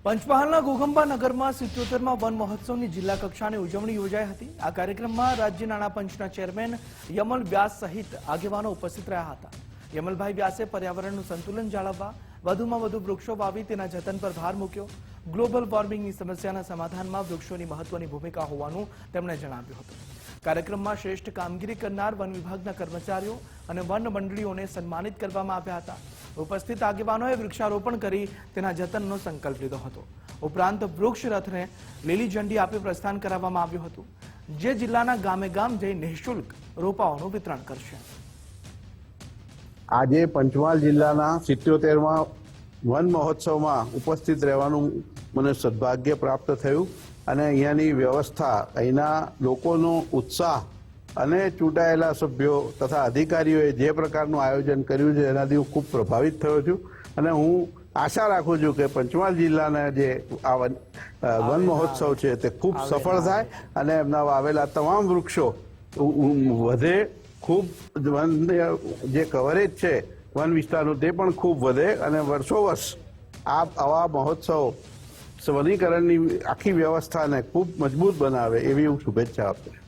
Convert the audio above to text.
પંચમહાલના ઘોઘંબા નગરમાં 77મા વન મહોત્સવની જિલ્લા કક્ષાની ઉજવણી યોજાઈ હતી। આ કાર્યક્રમમાં રાજ્ય નાણાં પંચના ચેરમેન યમલ વ્યાસ સહિત આગેવાનો ઉપસ્થિત રહ્યા હતા। યમલભાઈ વ્યાસે પર્યાવરણનું સંતુલન જાળવવા વધુમાં વધુ વૃક્ષો વાવી તેના જતન પર ભાર મૂક્યો। ગ્લોબલ વોર્મિંગની સમસ્યાના સમાધાનમાં વૃક્ષોની મહત્વની ભૂમિકા હોવાનું તેમણે જણાવ્યું હતું। કાર્યક્રમમાં શ્રેષ્ઠ કામગીરી કરનાર વન વિભાગના કર્મચારીઓ અને વન મંડળીઓને સન્માનિત કરવામાં આવ્યા હતા। ઉપસ્થિત આગેવાનોએ વૃક્ષારોપણ કરી તેના જતનનો સંકલ્પ લીધો હતો। ઉપરાંત વૃક્ષ રથને લીલી ઝંડી આપી પ્રસ્થાન કરાવવામાં આવ્યું હતું, જે જિલ્લાના ગામે ગામ જઈ નિઃશુલ્ક રોપાઓનું વિતરણ કરશે। આજે પંચમહાલ જિલ્લાના 77મા વન મહોત્સવમાં ઉપસ્થિત રહેવાનું મને સદભાગ્ય પ્રાપ્ત થયું અને અહીંયાની વ્યવસ્થા, અહીંના લોકોનો ઉત્સાહ અને ચૂંટાયેલા સભ્યો તથા અધિકારીઓએ જે પ્રકારનું આયોજન કર્યું છે એનાથી હું ખૂબ પ્રભાવિત થયો છું અને હું આશા રાખું છું કે પંચમહાલ જિલ્લાના જે આ વન મહોત્સવ છે તે ખૂબ સફળ થાય અને એમના વાવેલા તમામ વૃક્ષો વધે, ખૂબ વન જે કવરેજ છે વન વિસ્તારનું તે પણ ખૂબ વધે અને વર્ષો વર્ષ આવા મહોત્સવ વનીકરણની આખી વ્યવસ્થાને ખૂબ મજબૂત બનાવે એવી હું શુભેચ્છા આપું છું।